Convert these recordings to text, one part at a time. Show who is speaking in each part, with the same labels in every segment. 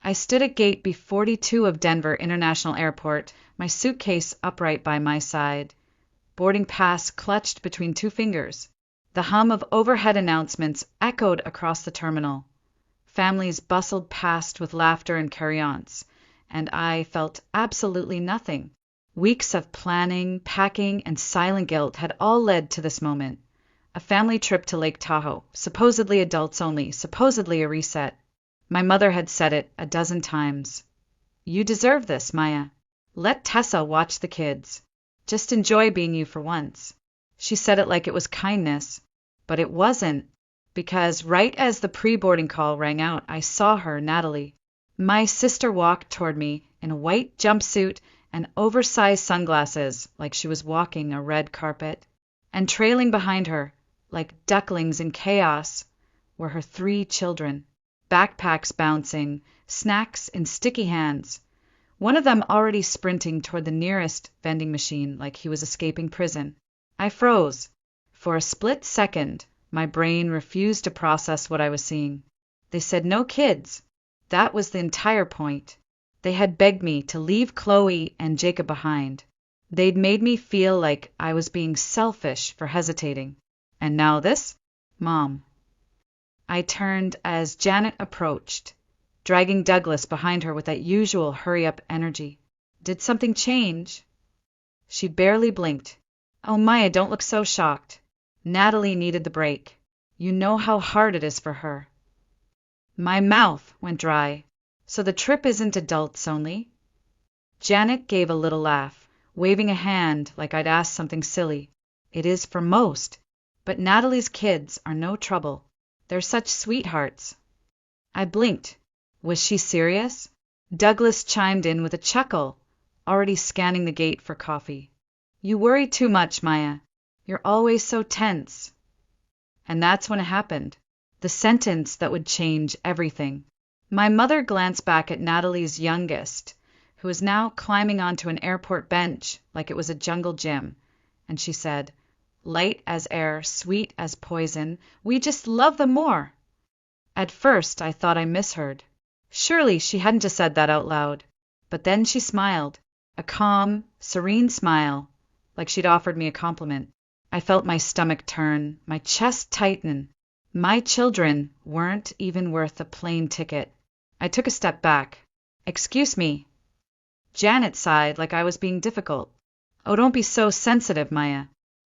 Speaker 1: I stood at gate B42 of Denver International Airport, my suitcase upright by my side, boarding pass clutched between two fingers. The hum of overhead announcements echoed across the terminal. Families bustled past with laughter and carry-ons, and I felt absolutely nothing. Weeks of planning, packing, and silent guilt had all led to this moment. A family trip to Lake Tahoe, supposedly adults only, supposedly a reset. My mother had said it a dozen times. You deserve this, Maya. Let Tessa watch the kids. Just enjoy being you for once. She said it like it was kindness, but it wasn't, because right as the pre-boarding call rang out, I saw her, Natalie. My sister walked toward me in a white jumpsuit and oversized sunglasses like she was walking a red carpet. And trailing behind her, like ducklings in chaos, were her 3 children, backpacks bouncing, snacks in sticky hands. One of them already sprinting toward the nearest vending machine like he was escaping prison. I froze. For a split second, my brain refused to process what I was seeing. They said no kids. That was the entire point. They had begged me to leave Chloe and Jacob behind. They'd made me feel like I was being selfish for hesitating. And now this? Mom. I turned as Janet approached, dragging Douglas behind her with that usual hurry-up energy. Did something change? She barely blinked. Oh, Maya, don't look so shocked. Natalie needed the break. You know how hard it is for her. My mouth went dry. So the trip isn't adults only? Janet gave a little laugh, waving a hand like I'd asked something silly. It is for most, but Natalie's kids are no trouble. They're such sweethearts. I blinked. Was she serious? Douglas chimed in with a chuckle, already scanning the gate for coffee. You worry too much, Maya. You're always so tense. And that's when it happened. The sentence that would change everything. My mother glanced back at Natalie's youngest, who was now climbing onto an airport bench like it was a jungle gym, and she said, light as air, sweet as poison, we just love them more. At first, I thought I misheard. Surely she hadn't just said that out loud. But then she smiled, a calm, serene smile, like she'd offered me a compliment. I felt my stomach turn, my chest tighten. My children weren't even worth a plane ticket. I took a step back. Excuse me. Janet sighed like I was being difficult. Oh, don't be so sensitive, Maya.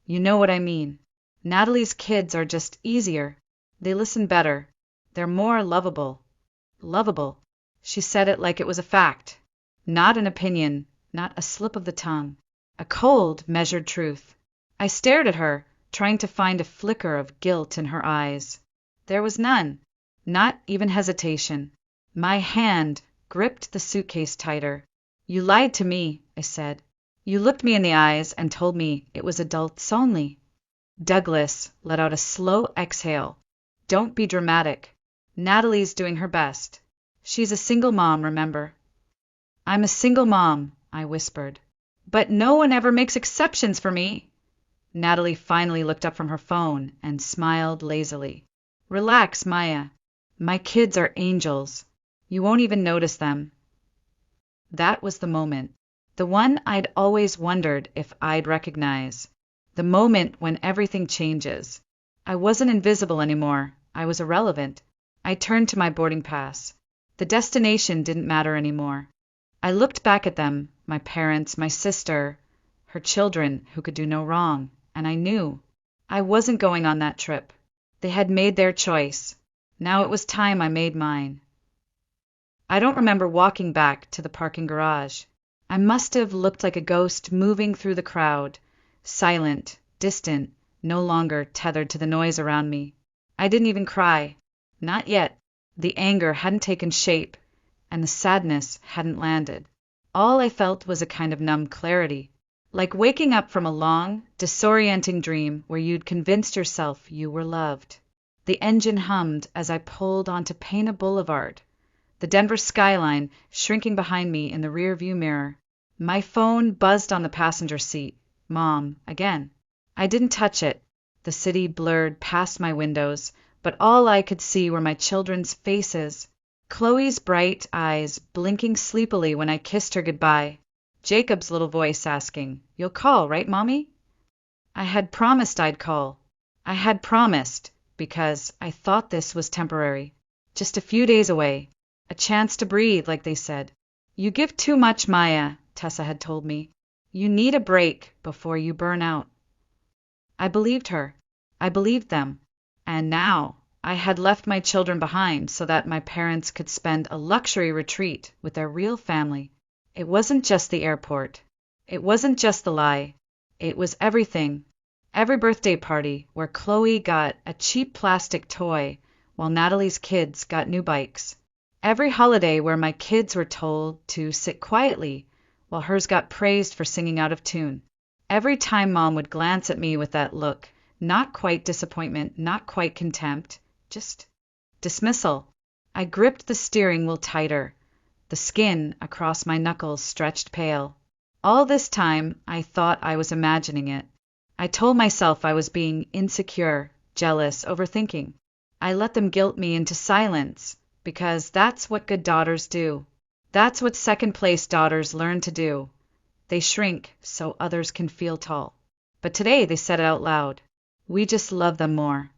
Speaker 1: You know what I mean. Natalie's kids are just easier. They listen better. They're more lovable. Lovable. She said it like it was a fact. Not an opinion, not a slip of the tongue. A cold, measured truth. I stared at her, trying to find a flicker of guilt in her eyes. There was none. Not even hesitation. My hand gripped the suitcase tighter. You lied to me, I said. You looked me in the eyes and told me it was adults only. Douglas let out a slow exhale. Don't be dramatic. Natalie's doing her best. She's a single mom, remember? I'm a single mom, I whispered. But no one ever makes exceptions for me. Natalie finally looked up from her phone and smiled lazily. Relax, Maya. My kids are angels. You won't even notice them. That was the moment. The one I'd always wondered if I'd recognize. The moment when everything changes. I wasn't invisible anymore. I was irrelevant. I turned to my boarding pass. The destination didn't matter anymore. I looked back at them, my parents, my sister, her children who could do no wrong, and I knew I wasn't going on that trip. They had made their choice. Now it was time I made mine. I don't remember walking back to the parking garage. I must have looked like a ghost moving through the crowd, silent, distant, no longer tethered to the noise around me. I didn't even cry. Not yet. The anger hadn't taken shape, and the sadness hadn't landed. All I felt was a kind of numb clarity, like waking up from a long, disorienting dream where you'd convinced yourself you were loved. The engine hummed as I pulled onto Pana Boulevard, the Denver skyline shrinking behind me in the rear-view mirror. My phone buzzed on the passenger seat. Mom, again. I didn't touch it. The city blurred past my windows, but all I could see were my children's faces. Chloe's bright eyes blinking sleepily when I kissed her goodbye. Jacob's little voice asking, "You'll call, right, Mommy?" I had promised I'd call. I had promised, because I thought this was temporary. Just a few days away. A chance to breathe, like they said. "You give too much, Maya," Tessa had told me. "You need a break before you burn out." I believed her. I believed them. And now I had left my children behind so that my parents could spend a luxury retreat with their real family. It wasn't just the airport. It wasn't just the lie. It was everything. Every birthday party where Chloe got a cheap plastic toy while Natalie's kids got new bikes. Every holiday where my kids were told to sit quietly while hers got praised for singing out of tune. Every time Mom would glance at me with that look, not quite disappointment, not quite contempt, just dismissal. I gripped the steering wheel tighter. The skin across my knuckles stretched pale. All this time, I thought I was imagining it. I told myself I was being insecure, jealous, overthinking. I let them guilt me into silence, because that's what good daughters do. That's what second-place daughters learn to do. They shrink so others can feel tall. But today they said it out loud. We just love them more.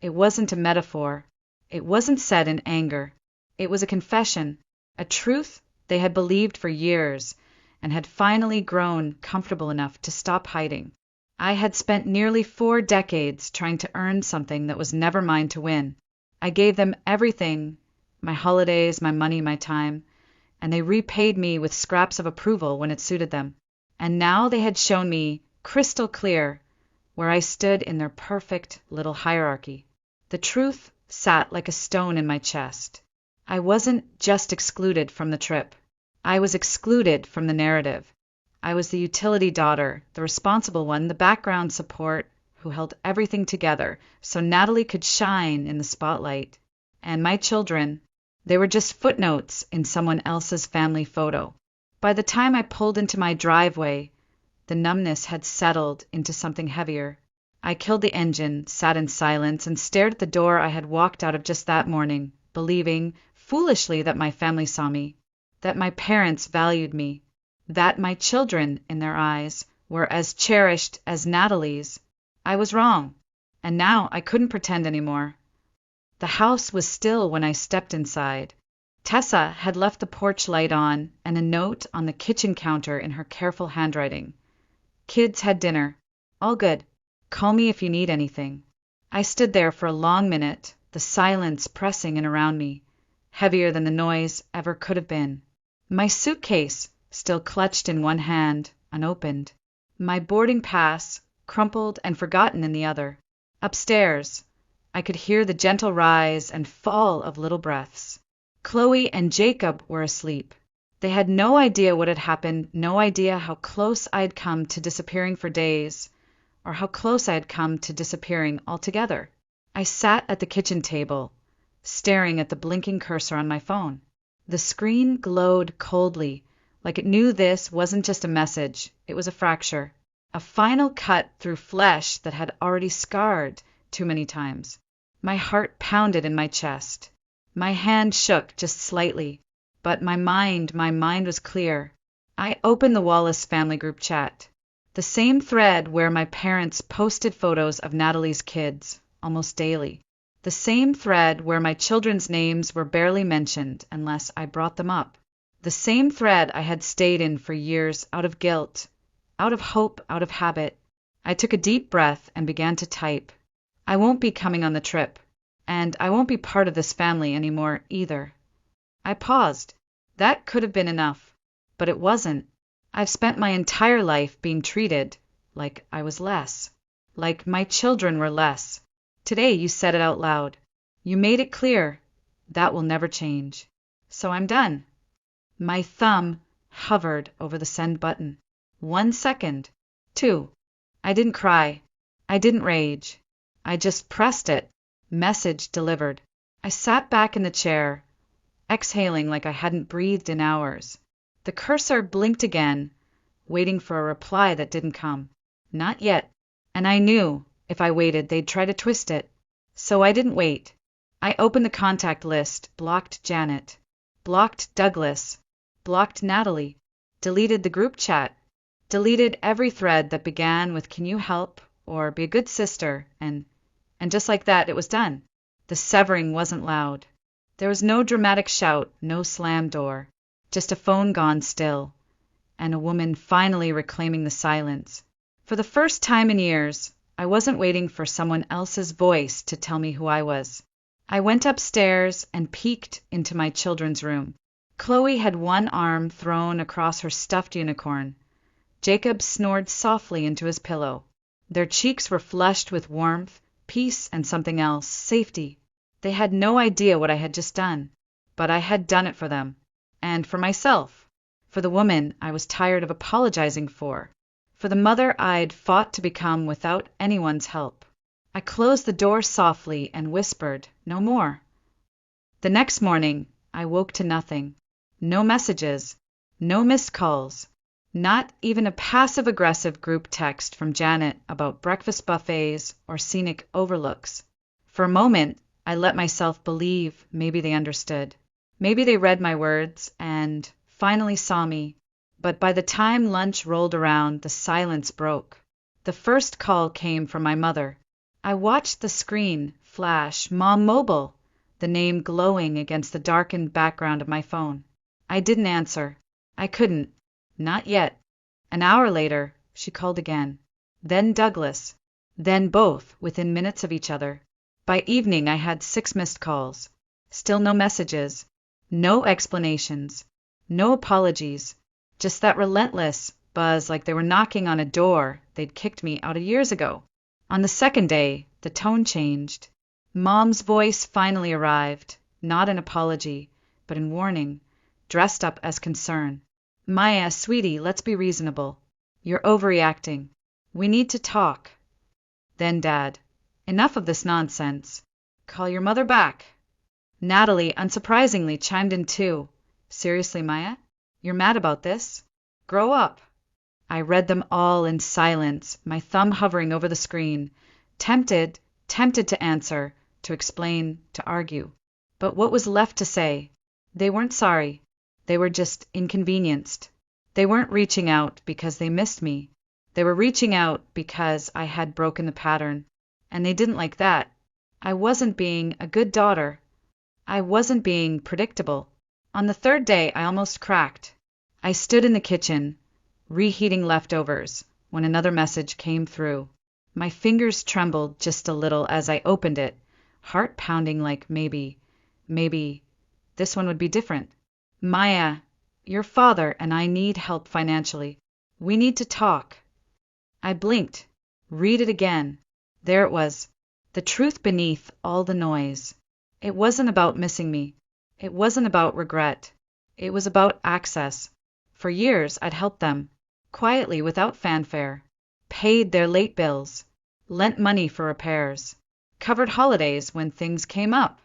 Speaker 1: It wasn't a metaphor. It wasn't said in anger. It was a confession, a truth they had believed for years and had finally grown comfortable enough to stop hiding. I had spent nearly 4 decades trying to earn something that was never mine to win. I gave them everything, my holidays, my money, my time, and they repaid me with scraps of approval when it suited them. And now they had shown me, crystal clear, where I stood in their perfect little hierarchy. The truth sat like a stone in my chest. I wasn't just excluded from the trip. I was excluded from the narrative. I was the utility daughter, the responsible one, the background support, who held everything together so Natalie could shine in the spotlight. And my children, they were just footnotes in someone else's family photo. By the time I pulled into my driveway, the numbness had settled into something heavier. I killed the engine, sat in silence, and stared at the door I had walked out of just that morning, believing, foolishly, that my family saw me, that my parents valued me, that my children, in their eyes, were as cherished as Natalie's. I was wrong, and now I couldn't pretend anymore. The house was still when I stepped inside. Tessa had left the porch light on and a note on the kitchen counter in her careful handwriting. "Kids had dinner. All good. Call me if you need anything." I stood there for a long minute, the silence pressing in around me, heavier than the noise ever could have been. My suitcase, still clutched in one hand, unopened. My boarding pass, crumpled and forgotten in the other. Upstairs, I could hear the gentle rise and fall of little breaths. Chloe and Jacob were asleep. They had no idea what had happened, no idea how close I had come to disappearing for days, or how close I had come to disappearing altogether. I sat at the kitchen table, staring at the blinking cursor on my phone. The screen glowed coldly, like it knew this wasn't just a message, it was a fracture, a final cut through flesh that had already scarred too many times. My heart pounded in my chest. My hand shook just slightly, but my mind was clear. I opened the Wallace family group chat, the same thread where my parents posted photos of Natalie's kids almost daily, the same thread where my children's names were barely mentioned unless I brought them up, the same thread I had stayed in for years out of guilt, out of hope, out of habit. I took a deep breath and began to type. I won't be coming on the trip, and I won't be part of this family anymore either. I paused. That could have been enough, but it wasn't. I've spent my entire life being treated like I was less, like my children were less. Today you said it out loud. You made it clear. That will never change. So I'm done. My thumb hovered over the send button. 1 second. 2. I didn't cry. I didn't rage. I just pressed it. Message delivered. I sat back in the chair, exhaling like I hadn't breathed in hours. The cursor blinked again, waiting for a reply that didn't come. Not yet. And I knew, if I waited, they'd try to twist it. So I didn't wait. I opened the contact list, blocked Janet, blocked Douglas, blocked Natalie, deleted the group chat, deleted every thread that began with "Can you help?" or "Be a good sister," and just like that, it was done. The severing wasn't loud. There was no dramatic shout, no slam door, just a phone gone still, and a woman finally reclaiming the silence. For the first time in years, I wasn't waiting for someone else's voice to tell me who I was. I went upstairs and peeked into my children's room. Chloe had one arm thrown across her stuffed unicorn. Jacob snored softly into his pillow. Their cheeks were flushed with warmth, peace, and something else, safety. They had no idea what I had just done, but I had done it for them, and for myself, for the woman I was tired of apologizing for the mother I'd fought to become without anyone's help. I closed the door softly and whispered, "No more." The next morning, I woke to nothing. No messages, no missed calls, not even a passive-aggressive group text from Janet about breakfast buffets or scenic overlooks. For a moment, I let myself believe maybe they understood. Maybe they read my words and finally saw me. But by the time lunch rolled around, the silence broke. The first call came from my mother. I watched the screen flash "Mom Mobile," the name glowing against the darkened background of my phone. I didn't answer. I couldn't. Not yet. An hour later, she called again. Then Douglas. Then both, within minutes of each other. By evening, I had 6 missed calls. Still no messages. No explanations. No apologies. Just that relentless buzz like they were knocking on a door they'd kicked me out of years ago. On the second day, the tone changed. Mom's voice finally arrived, not in apology, but in warning, dressed up as concern. "Maya, sweetie, let's be reasonable. You're overreacting. We need to talk." Then Dad, "Enough of this nonsense. Call your mother back." Natalie, unsurprisingly, chimed in too. "Seriously, Maya? You're mad about this? Grow up." I read them all in silence, my thumb hovering over the screen, tempted to answer, to explain, to argue. But what was left to say? They weren't sorry. They were just inconvenienced. They weren't reaching out because they missed me. They were reaching out because I had broken the pattern, and they didn't like that. I wasn't being a good daughter. I wasn't being predictable. On the third day, I almost cracked. I stood in the kitchen, reheating leftovers, when another message came through. My fingers trembled just a little as I opened it, heart pounding like maybe, this one would be different. "Maya, your father and I need help financially. We need to talk." I blinked. Read it again. There it was, the truth beneath all the noise. It wasn't about missing me. It wasn't about regret. It was about access. For years, I'd helped them, quietly, without fanfare, paid their late bills, lent money for repairs, covered holidays when things came up.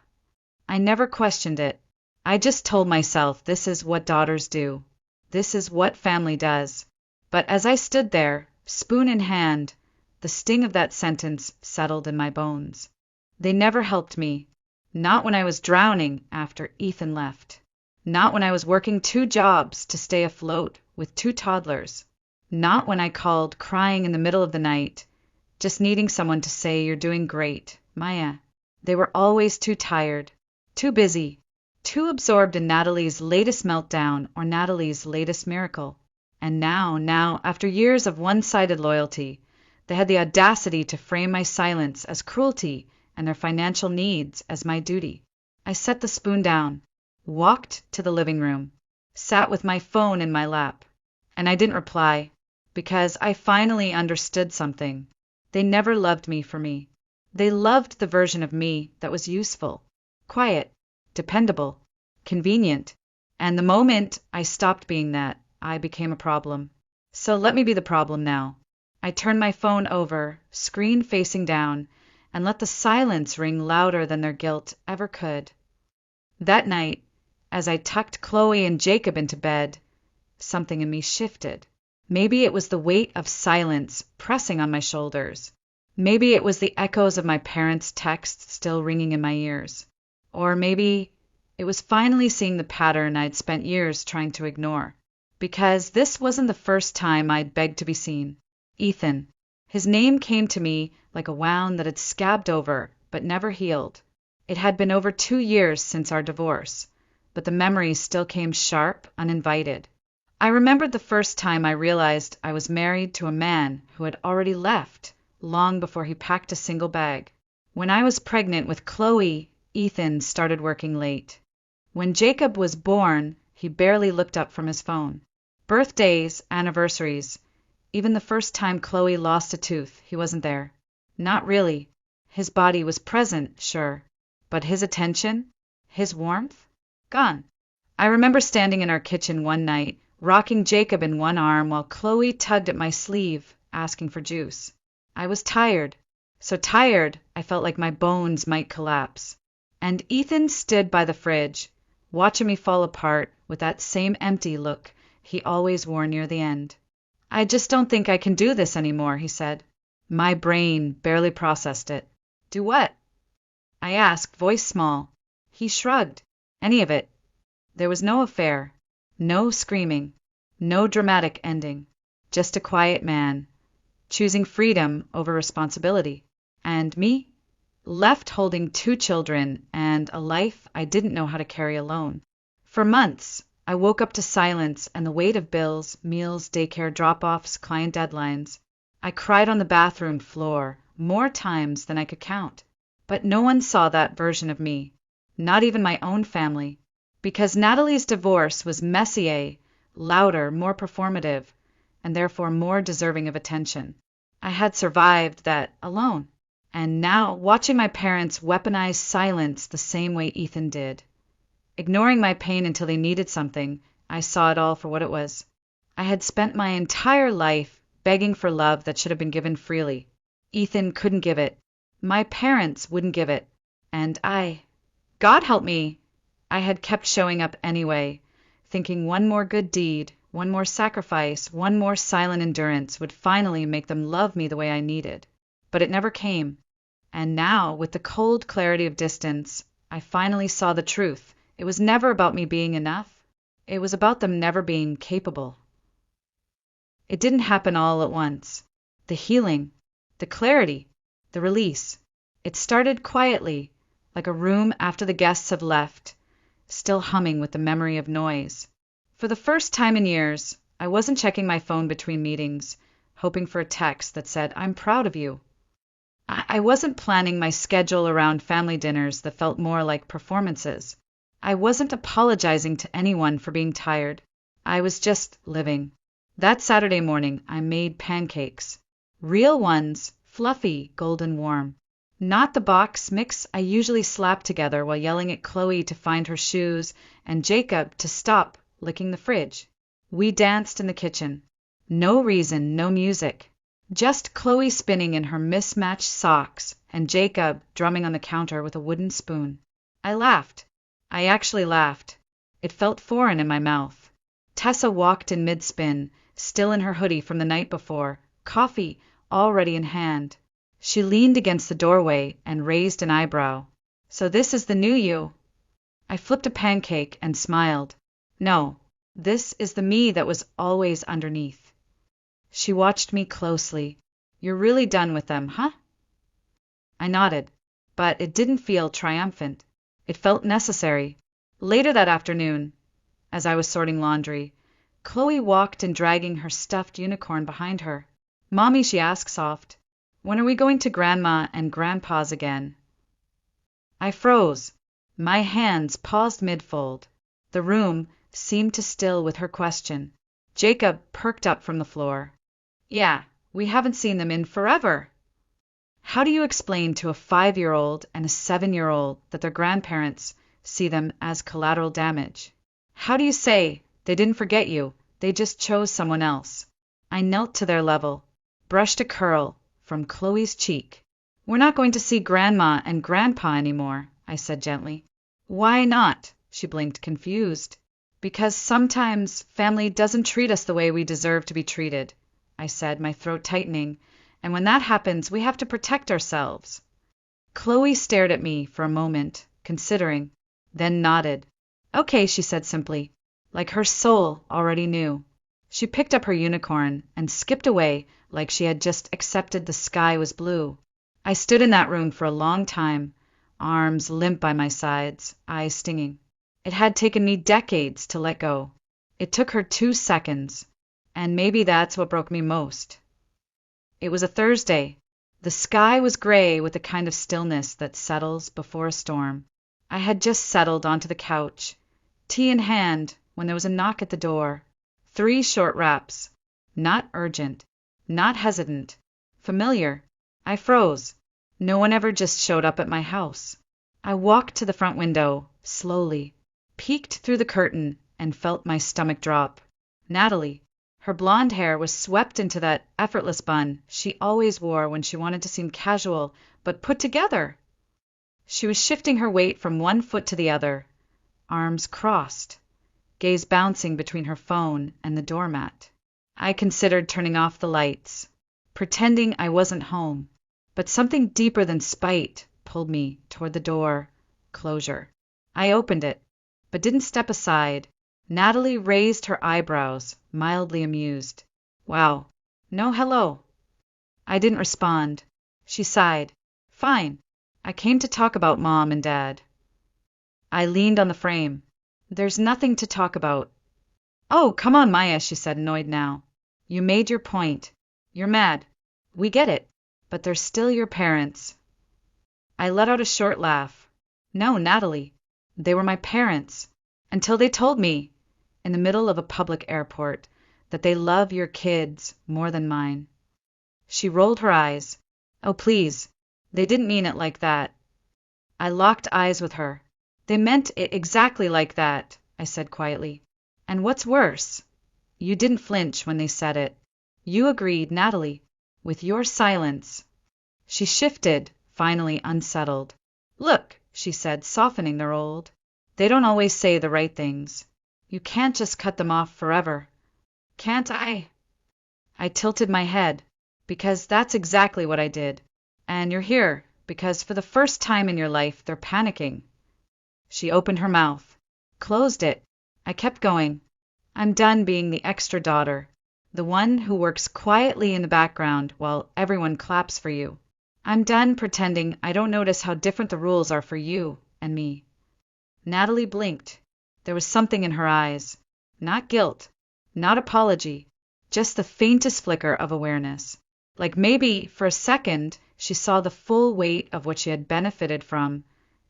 Speaker 1: I never questioned it. I just told myself this is what daughters do. This is what family does. But as I stood there, spoon in hand, the sting of that sentence settled in my bones. They never helped me. Not when I was drowning after Ethan left. Not when I was working 2 jobs to stay afloat with 2 toddlers. Not when I called crying in the middle of the night, just needing someone to say you're doing great, Maya. They were always too tired, too busy, too absorbed in Natalie's latest meltdown or Natalie's latest miracle. And now, after years of one-sided loyalty, they had the audacity to frame my silence as cruelty and their financial needs as my duty. I set the spoon down, walked to the living room, sat with my phone in my lap, and I didn't reply, because I finally understood something. They never loved me for me. They loved the version of me that was useful, quiet, dependable, convenient, and the moment I stopped being that, I became a problem. So let me be the problem now. I turned my phone over, screen facing down, and let the silence ring louder than their guilt ever could. That night, as I tucked Chloe and Jacob into bed, something in me shifted. Maybe it was the weight of silence pressing on my shoulders. Maybe it was the echoes of my parents' texts still ringing in my ears. Or maybe it was finally seeing the pattern I'd spent years trying to ignore. Because this wasn't the first time I'd begged to be seen. Ethan. His name came to me like a wound that had scabbed over, but never healed. It had been over 2 years since our divorce, but the memories still came sharp, uninvited. I remembered the first time I realized I was married to a man who had already left, long before he packed a single bag. When I was pregnant with Chloe, Ethan started working late. When Jacob was born, he barely looked up from his phone. Birthdays, anniversaries, even the first time Chloe lost a tooth, he wasn't there. Not really. His body was present, sure, but his attention, his warmth, gone. I remember standing in our kitchen one night, rocking Jacob in one arm while Chloe tugged at my sleeve, asking for juice. I was tired, so tired I felt like my bones might collapse. And Ethan stood by the fridge, watching me fall apart with that same empty look he always wore near the end. "I just don't think I can do this anymore," he said. My brain barely processed it. "Do what?" I asked, voice small. He shrugged. "Any of it." There was no affair, no screaming, no dramatic ending, just a quiet man, choosing freedom over responsibility. And me? Left holding 2 children and a life I didn't know how to carry alone. For months, I woke up to silence and the weight of bills, meals, daycare drop-offs, client deadlines. I cried on the bathroom floor more times than I could count. But no one saw that version of me, not even my own family, because Natalie's divorce was messier, louder, more performative, and therefore more deserving of attention. I had survived that alone. And now, watching my parents weaponize silence the same way Ethan did. Ignoring my pain until they needed something, I saw it all for what it was. I had spent my entire life begging for love that should have been given freely. Ethan couldn't give it. My parents wouldn't give it. And God help me, I had kept showing up anyway, thinking one more good deed, one more sacrifice, one more silent endurance would finally make them love me the way I needed. But it never came. And now, with the cold clarity of distance, I finally saw the truth. It was never about me being enough. It was about them never being capable. It didn't happen all at once. The healing, the clarity, the release. It started quietly, like a room after the guests have left, still humming with the memory of noise. For the first time in years, I wasn't checking my phone between meetings, hoping for a text that said, "I'm proud of you." I wasn't planning my schedule around family dinners that felt more like performances. I wasn't apologizing to anyone for being tired. I was just living. That Saturday morning, I made pancakes. Real ones, fluffy, golden warm. Not the box mix I usually slap together while yelling at Chloe to find her shoes and Jacob to stop licking the fridge. We danced in the kitchen. No reason, no music. Just Chloe spinning in her mismatched socks and Jacob drumming on the counter with a wooden spoon. I laughed. I actually laughed. It felt foreign in my mouth. Tessa walked in mid-spin, still in her hoodie from the night before, coffee already in hand. She leaned against the doorway and raised an eyebrow. "So this is the new you?" I flipped a pancake and smiled. "No, this is the me that was always underneath." She watched me closely. "You're really done with them, huh?" I nodded, but it didn't feel triumphant. It felt necessary. Later that afternoon, as I was sorting laundry, Chloe walked in dragging her stuffed unicorn behind her. "Mommy," she asked soft, "when are we going to Grandma and Grandpa's again?" I froze. My hands paused mid-fold. The room seemed to still with her question. Jacob perked up from the floor. "Yeah, we haven't seen them in forever." How do you explain to a 5-year-old and a 7-year-old that their grandparents see them as collateral damage? How do you say, "They didn't forget you, they just chose someone else"? I knelt to their level, brushed a curl from Chloe's cheek. "We're not going to see Grandma and Grandpa anymore," I said gently. "Why not?" She blinked, confused. "Because sometimes family doesn't treat us the way we deserve to be treated," I said, my throat tightening. "And when that happens, we have to protect ourselves." Chloe stared at me for a moment, considering, then nodded. Okay, she said simply, like her soul already knew. She picked up her unicorn and skipped away like she had just accepted the sky was blue. I stood in that room for a long time, arms limp by my sides, eyes stinging. It had taken me decades to let go. It took her 2 seconds, and maybe that's what broke me most. It was a Thursday. The sky was gray with the kind of stillness that settles before a storm. I had just settled onto the couch, tea in hand, when there was a knock at the door. 3 short raps. Not urgent, not hesitant, familiar. I froze. No one ever just showed up at my house. I walked to the front window, slowly, peeked through the curtain, and felt my stomach drop. Natalie. Her blonde hair was swept into that effortless bun she always wore when she wanted to seem casual, but put together. She was shifting her weight from one foot to the other, arms crossed, gaze bouncing between her phone and the doormat. I considered turning off the lights, pretending I wasn't home, but something deeper than spite pulled me toward the door, closure. I opened it, but didn't step aside. Natalie raised her eyebrows, mildly amused. Wow, no hello. I didn't respond. She sighed. Fine. I came to talk about Mom and Dad. I leaned on the frame. There's nothing to talk about. Oh, come on, Maya, she said, annoyed now. You made your point. You're mad. We get it. But they're still your parents. I let out a short laugh. No, Natalie. They were my parents. Until they told me, in the middle of a public airport, that they love your kids more than mine. She rolled her eyes. Oh, please. They didn't mean it like that. I locked eyes with her. They meant it exactly like that, I said quietly. And what's worse, you didn't flinch when they said it. You agreed, Natalie, with your silence. She shifted, finally unsettled. Look, she said, softening their hold. They don't always say the right things. You can't just cut them off forever. Can't I? I tilted my head, because that's exactly what I did. And you're here, because for the first time in your life, they're panicking. She opened her mouth, closed it. I kept going. I'm done being the extra daughter, the one who works quietly in the background while everyone claps for you. I'm done pretending I don't notice how different the rules are for you and me. Natalie blinked. There was something in her eyes. Not guilt, not apology, just the faintest flicker of awareness. Like maybe, for a second, she saw the full weight of what she had benefited from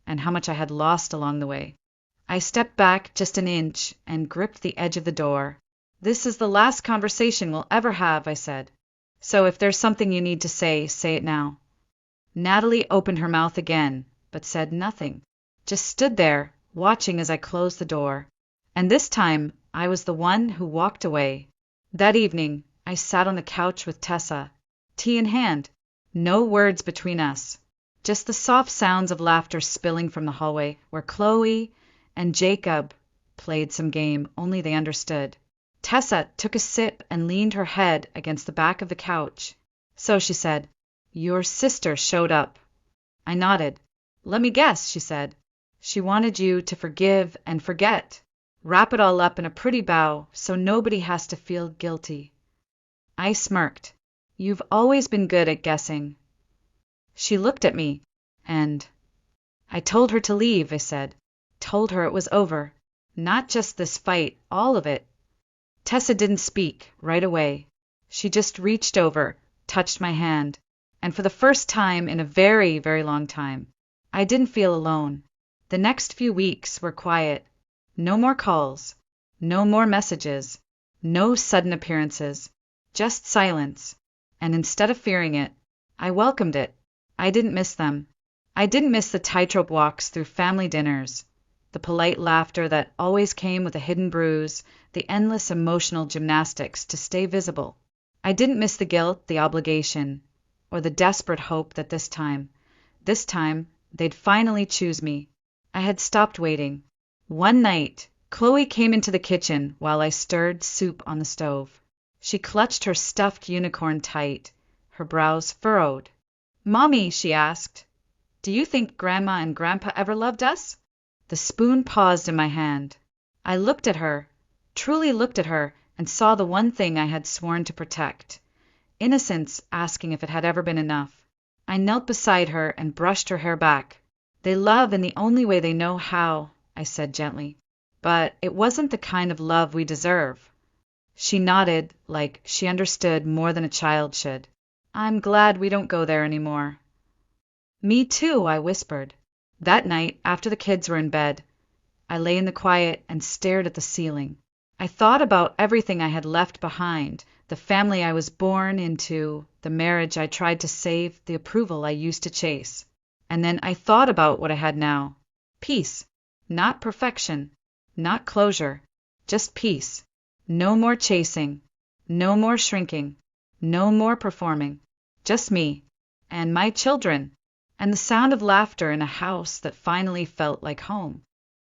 Speaker 1: and how much I had lost along the way. I stepped back just an inch and gripped the edge of the door. This is the last conversation we'll ever have, I said. So if there's something you need to say it now. Natalie opened her mouth again, but said nothing. Just stood there, watching as I closed the door. And this time, I was the one who walked away. That evening, I sat on the couch with Tessa, tea in hand. No words between us. Just the soft sounds of laughter spilling from the hallway where Chloe and Jacob played some game only they understood. Tessa took a sip and leaned her head against the back of the couch. So she said, Your sister showed up. I nodded. Let me guess, she said. She wanted you to forgive and forget. Wrap it all up in a pretty bow so nobody has to feel guilty. I smirked. You've always been good at guessing. She looked at me, and I told her to leave, I said. Told her it was over. Not just this fight, all of it. Tessa didn't speak right away. She just reached over, touched my hand, and for the first time in a very, very long time, I didn't feel alone. The next few weeks were quiet. No more calls, no more messages, no sudden appearances, just silence. And instead of fearing it, I welcomed it. I didn't miss them. I didn't miss the tightrope walks through family dinners, the polite laughter that always came with a hidden bruise, the endless emotional gymnastics to stay visible. I didn't miss the guilt, the obligation, or the desperate hope that this time, they'd finally choose me. I had stopped waiting. One night, Chloe came into the kitchen while I stirred soup on the stove. She clutched her stuffed unicorn tight, her brows furrowed. Mommy, she asked. Do you think Grandma and Grandpa ever loved us?" The spoon paused in my hand. I looked at her, truly looked at her, and saw the one thing I had sworn to protect. Innocence asking if it had ever been enough. I knelt beside her and brushed her hair back. "They love in the only way they know how," I said gently. "But it wasn't the kind of love we deserve." She nodded, like she understood more than a child should. "I'm glad we don't go there any more." "Me too," I whispered. That night, after the kids were in bed, I lay in the quiet and stared at the ceiling. I thought about everything I had left behind, the family I was born into, the marriage I tried to save, the approval I used to chase. And then I thought about what I had now. Peace. Not perfection. Not closure. Just peace. No more chasing. No more shrinking. No more performing. Just me. And my children. And the sound of laughter in a house that finally felt like home.